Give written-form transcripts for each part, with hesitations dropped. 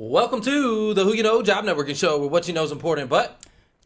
Welcome to the Who You Know Job Networking Show, where what you know is important, but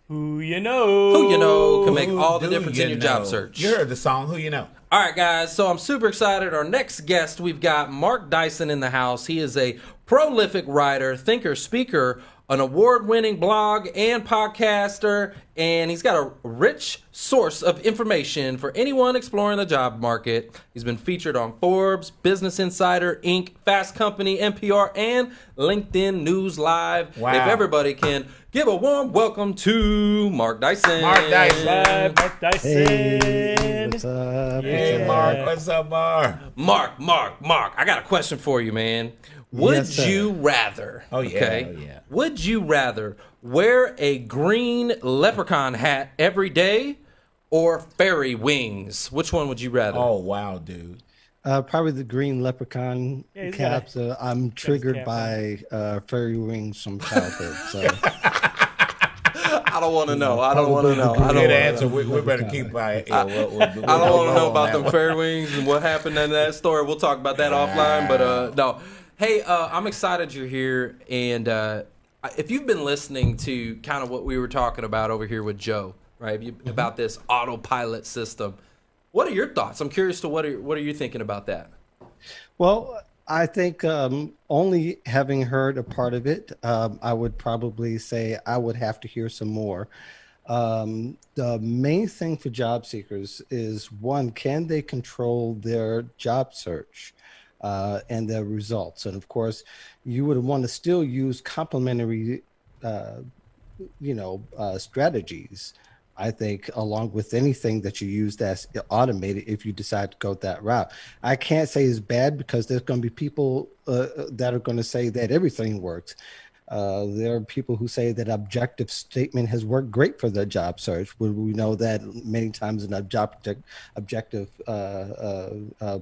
Who you know? who you know can make Who all the do difference you in your job know? search. You heard the song, Who You Know. All right, guys, so I'm super excited. Our next guest, we've got Mark Dyson in the house. He is a prolific writer, thinker, speaker, an award-winning blog and podcaster, and he's got a rich source of information for anyone exploring the job market. He's been featured on Forbes, Business Insider, Inc., Fast Company, NPR, and LinkedIn News Live. Wow. If everybody can give a warm welcome to Mark Dyson. Mark Dyson. Mark Dyson. Hey, what's up? Hey, Mark. What's up, Mark? Mark, I got a question for you, man. Would Yes, sir. you rather, Oh, yeah. Oh, yeah. would you rather wear a green leprechaun hat every day or fairy wings? Which one would you rather? Oh, wow, dude. Probably the green leprechaun Yeah, he's caps. I'm triggered cap by fairy wings from childhood. So I don't want to know. I don't want to know. I don't Good want to answer. know. We better keep by it. I don't want to know about them fairy wings and what happened in that story. We'll talk about that offline. But no. Hey, I'm excited you're here. And if you've been listening to kind of what we were talking about over here with Joe, right, about this autopilot system, what are your thoughts? I'm curious to what are you thinking about that? well, I think only having heard a part of it, I would probably say I would have to hear some more. The main thing for job seekers is one, can they control their job search and their results? And of course, you would want to still use complementary, strategies. I think, along with anything that you use that's automated, if you decide to go that route. I can't say it's bad because there's going to be people that are going to say that everything works. There are people who say that objective statement has worked great for their job search. We know that many times an objective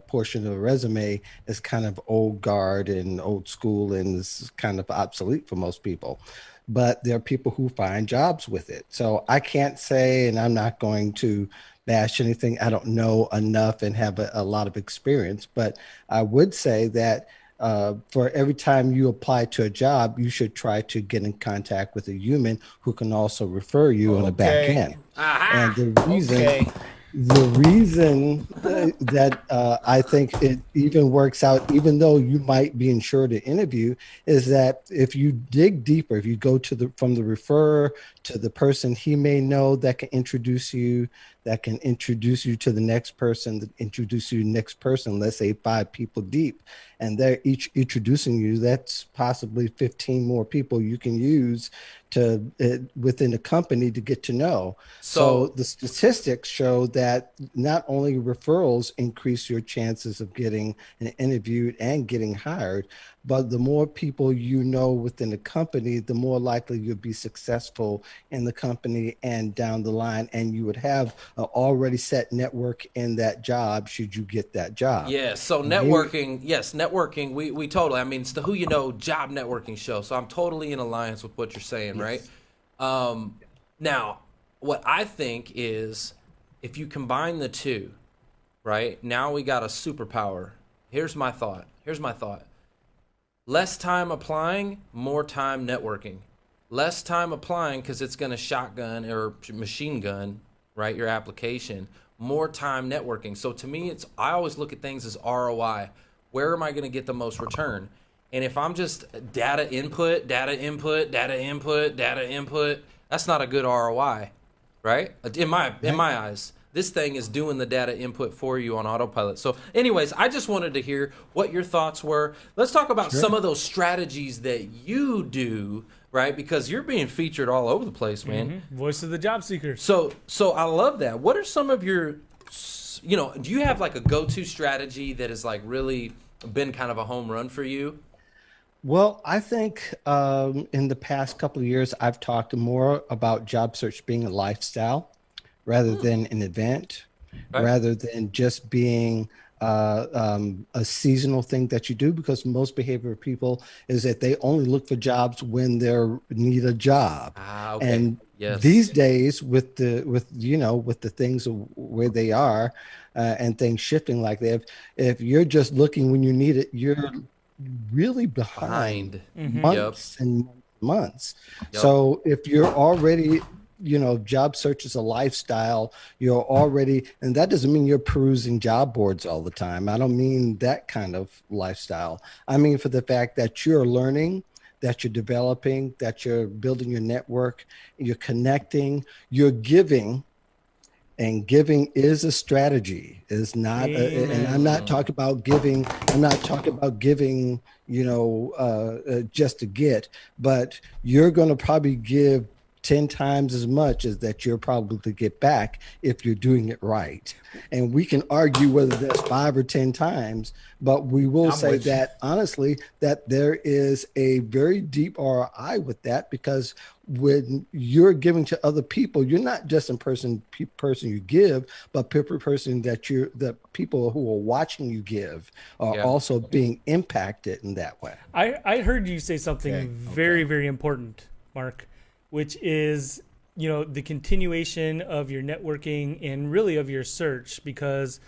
portion of a resume is kind of old guard and old school and is kind of obsolete for most people. But there are people who find jobs with it. So I can't say, and I'm not going to bash anything. I don't know enough and have a lot of experience, but I would say that for every time you apply to a job, you should try to get in contact with a human who can also refer you on the back Okay. end. Aha! And Okay. the reason that I think it even works out, even though you might be insured to interview, is that if you dig deeper, if you go to from the referrer to the person he may know that can introduce you, to the next person, that introduce you to the next person, let's say 5 people deep, and they're each introducing you, that's possibly 15 more people you can use to within a company to get to know. So the statistics show that not only referrals increase your chances of getting interviewed and getting hired, but the more people you know within the company, the more likely you'll be successful in the company and down the line. And you would have an already set network in that job should you get that job. Yes, so networking, networking, we totally, I mean, it's the Who You Know Job Networking Show, so I'm totally in alliance with what you're saying, right? Now, what I think is if you combine the two, right, now we got a superpower. Here's my thought. Less time applying, more time networking. Less time applying because it's going to shotgun or machine gun, right, your application. More time networking. So to me, I always look at things as ROI. Where am I going to get the most return? And if I'm just data input, that's not a good ROI, right? In my eyes. This thing is doing the data input for you on autopilot. So anyways, I just wanted to hear what your thoughts were. Let's talk about some of those strategies that you do, right? Because you're being featured all over the place, man. Voice of the job seekers. So I love that. What are some of your, do you have like a go-to strategy that has like really been kind of a home run for you? Well, I think in the past couple of years, I've talked more about job search being a lifestyle rather than an event, Right. rather than just being a seasonal thing that you do, because most behavioral people is that they only look for jobs when they need a job. Okay. And Yes. these days with the things where they are and things shifting like that, if you're just looking when you need it, you're really behind Yep. months and months. Yep. So if you're already, job search is a lifestyle, you're already, and that doesn't mean you're perusing job boards all the time. I don't mean that kind of lifestyle. I mean for the fact that you're learning, that you're developing, that you're building your network, you're connecting, you're giving, and giving is a strategy, is not and I'm not Amen. talking about giving, I'm not talking about giving, just to get, but you're going to probably give 10 times as much as that you're probably to get back if you're doing it right. And we can argue whether that's 5 or 10 times, but we will I'm say with you. that honestly, that there is a very deep ROI with that, because when you're giving to other people, you're not just in person you give, but person that you're, the people who are watching you give are Yeah. also being impacted in that way. I heard you say something Okay, very, okay. very important, Mark, which is, the continuation of your networking and really of your search, because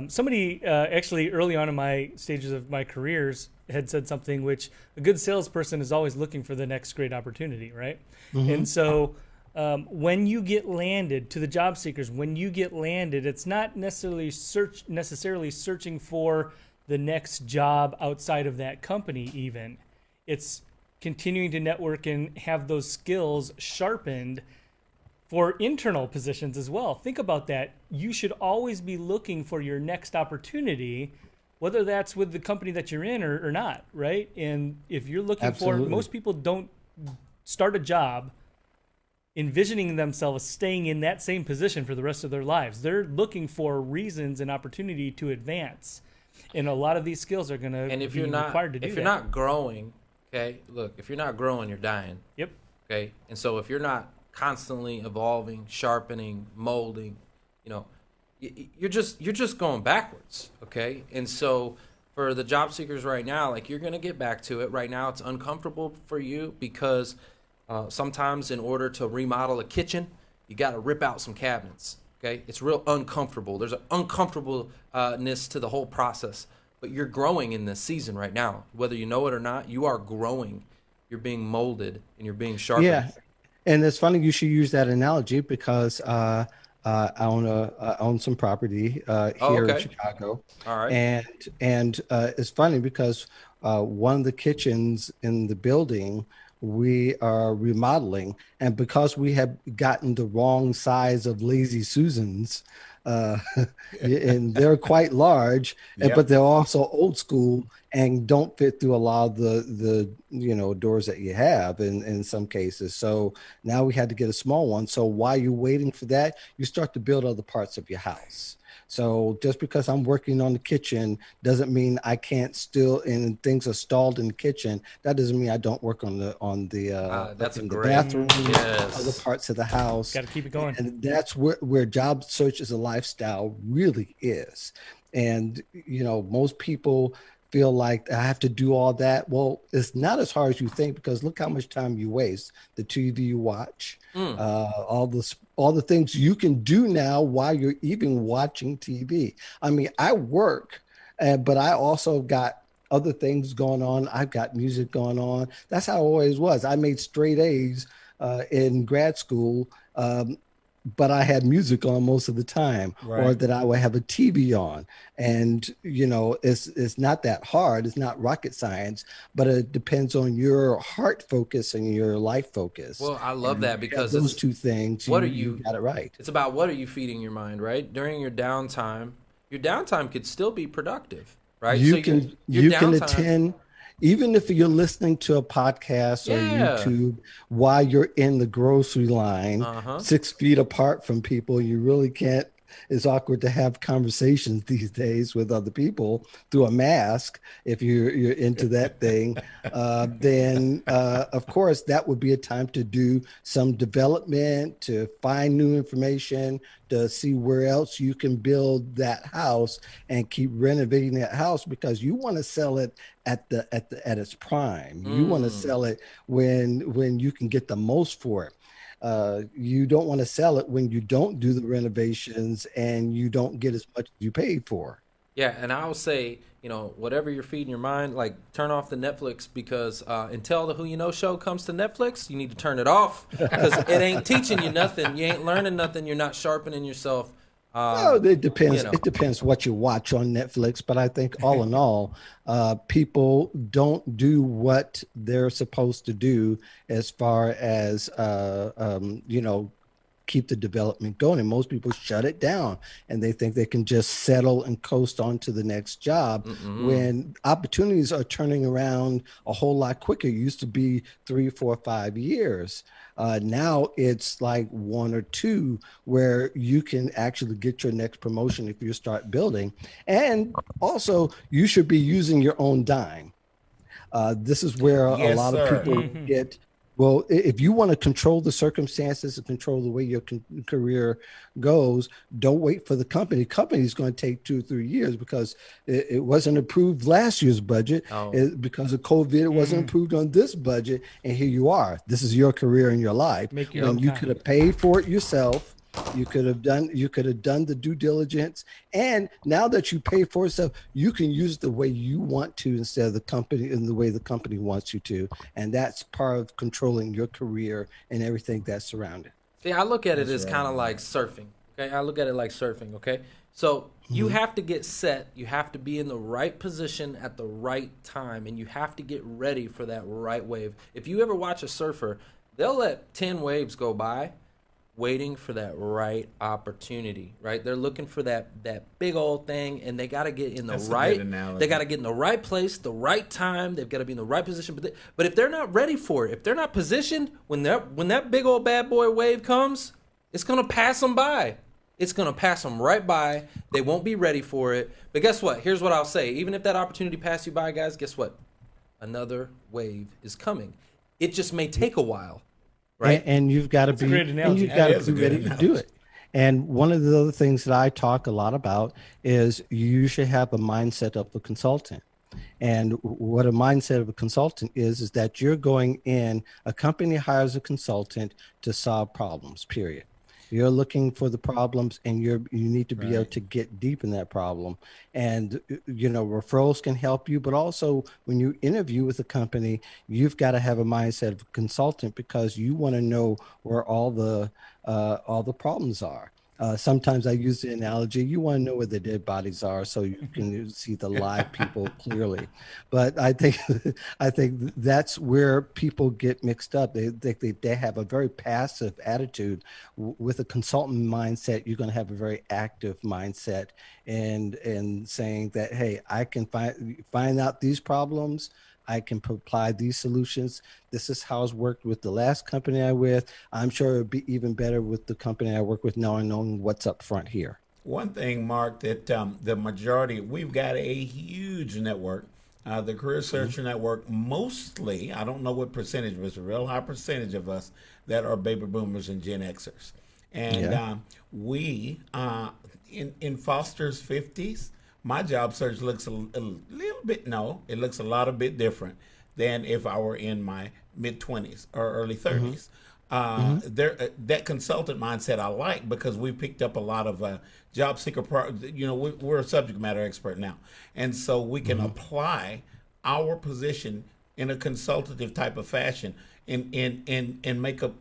somebody actually early on in my stages of my careers had said something, which a good salesperson is always looking for the next great opportunity, right? And so when you get landed, to the job seekers, when you get landed, it's not necessarily searching for the next job outside of that company. Even it's continuing to network and have those skills sharpened for internal positions as well. Think about that. You should always be looking for your next opportunity, whether that's with the company that you're in or not, right? And if you're looking for, Absolutely. most people don't start a job envisioning themselves staying in that same position for the rest of their lives. They're looking for reasons and opportunity to advance. And a lot of these skills are going to And be required to do if that. you're not growing, okay, look, if you're not growing, you're dying. Yep. Okay. And so if you're not constantly evolving, sharpening, molding, you know, you're just going backwards. Okay. And so for the job seekers right now, like you're gonna get back to it. Right now, it's uncomfortable for you because sometimes in order to remodel a kitchen, you got to rip out some cabinets. Okay. It's real uncomfortable. There's an uncomfortableness to the whole process. But you're growing in this season right now, whether you know it or not. You are growing. You're being molded and you're being sharpened. Yeah, and it's funny you should use that analogy because I own some property Oh, here in okay. Chicago, All right. and it's funny because one of the kitchens in the building we are remodeling, and because we have gotten the wrong size of Lazy Susans, uh, and they're quite large, but Yep. they're also old school and don't fit through a lot of the doors that you have in some cases. So now we had to get a small one. So while you're waiting for that, you start to build other parts of your house. So just because I'm working on the kitchen doesn't mean I can't still, and things are stalled in the kitchen. That doesn't mean I don't work on That's a in the great. bathrooms, other Yes. parts of the house. Got to keep it going. And that's where job search as a lifestyle really is. And most people feel like I have to do all that. Well, it's not as hard as you think, because look how much time you waste. The TV you watch, Mm. all the things you can do now while you're even watching TV. I mean, I work, but I also got other things going on. I've got music going on. That's how it always was. I made straight A's in grad school. But I had music on most of the time, or Right. that I would have a TV on. And it's not that hard. It's not rocket science, but it depends on your heart focus and your life focus. Well, I love And that if you have because those it's two things, what are you you? got it right. It's about what are you feeding your mind, right? During your downtime, your downtime could still be productive, right? So you your can your you can downtime, attend, even if you're listening to a podcast or yeah. YouTube while you're in the grocery line, Uh huh. 6 feet apart from people. You really can't. It's awkward to have conversations these days with other people through a mask. If you're into that thing, then of course that would be a time to do some development, to find new information, to see where else you can build that house and keep renovating that house, because you want to sell it at its prime. You want to Mm. sell it when you can get the most for it. You don't want to sell it when you don't do the renovations and you don't get as much as you paid for. Yeah, and I'll say, whatever you're feeding your mind, like turn off the Netflix because until the Who You Know show comes to Netflix, you need to turn it off because it ain't teaching you nothing. You ain't learning nothing. You're not sharpening yourself. Well, it You depends. know, It depends what you watch on Netflix, but I think all in all, people don't do what they're supposed to do as far as keep the development going. And most people shut it down and they think they can just settle and coast on to the next job when opportunities are turning around a whole lot quicker. It used to be 3, 4, 5 years. Now it's like 1 or 2 where you can actually get your next promotion if you start building. And also, you should be using your own dime. This is where a Yes, lot of sir. people get. Well, if you want to control the circumstances and control the way your career goes, don't wait for the company. Company is going to take 2 or 3 years because it wasn't approved last year's budget. oh, Because of COVID, it wasn't approved on this budget. And here you are. This is your career in your life. Make your When own you time. could have paid for it yourself. You could have done the due diligence, and now that you pay for yourself, you can use the way you want to instead of the company in the way the company wants you to, and that's part of controlling your career and everything that's surrounded. see, I look at it That's as right. kind of like surfing. Okay, I look at it like surfing. Okay, so you have to get set. You have to be in the right position at the right time, and you have to get ready for that right wave. If you ever watch a surfer, they'll let 10 waves go by waiting for that right opportunity, right? They're looking for that big old thing, and they got to get in the That's a good right. analogy. They got to get in the right place, the right time. They've got to be in the right position. But if they're not ready for it, if they're not positioned when that big old bad boy wave comes, it's gonna pass them by. It's gonna pass them right by. They won't be ready for it. But guess what? Here's what I'll say. Even if that opportunity passed you by, guys, guess what? Another wave is coming. It just may take a while, right? And you've got to That's a be great and analogy. you've That got to is a be good ready to do analogy. it. And one of the other things that I talk a lot about is you should have a mindset of a consultant. And what a mindset of a consultant is that you're going in, a company hires a consultant to solve problems, period. You're looking for the problems and you need to be able Right. to get deep in that problem. And referrals can help you, but also when you interview with a company, you've got to have a mindset of a consultant because you want to know where all the problems are. Sometimes I use the analogy, you want to know where the dead bodies are so you can see the live people clearly. But I think I think that's where people get mixed up. They have a very passive attitude. With a consultant mindset, you're going to have a very active mindset and saying that, hey, I can find out these problems. I can apply these solutions. This is how it's worked with the last company I with. I'm sure it'd be even better with the company I work with now and knowing what's up front here. One thing, Mark, that the majority, we've got a huge network. The Career Searcher Network, mostly, I don't know what percentage, but it's a real high percentage of us that are baby boomers and Gen Xers. And Yeah. we, in Foster's 50s, my job search looks a little bit, no, it looks a lot of bit different than if I were in my mid 20s or early 30s. There, that consultant mindset I like because we picked up a lot of job seeker. We're a subject matter expert now, and so we can apply our position in a consultative type of fashion and make a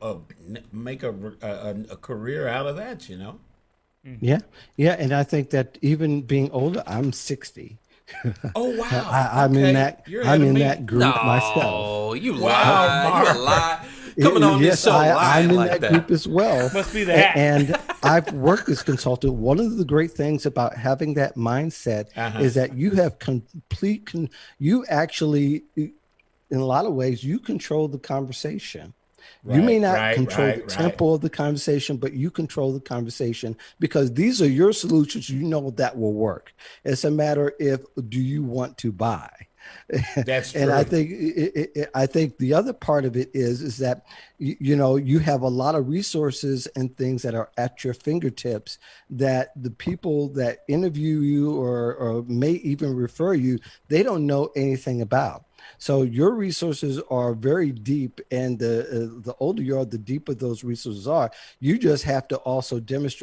career out of that. Yeah. Yeah. And I think that even being older, I'm 60. Oh wow! I'm in Okay, that you're ahead I'm of in me. that group myself. No, you Wow, lie. You a Mark. lie. Coming on this Yes, show lying I'm in like that that. group as well. Must be the hat. And I've worked as consultant. One of the great things about having that mindset Uh-huh. is that you have you actually, in a lot of ways, you control the conversation. You may Right, not right, control the right, right. tempo of the conversation, but you control the conversation because these are your solutions. You know that will work. It's a matter if do you want to buy. That's And I true. think I think the other part of it is that you have a lot of resources and things that are at your fingertips that the people that interview you or may even refer you, they don't know anything about. So your resources are very deep, and the older you are, the deeper those resources are. You just have to also demonstrate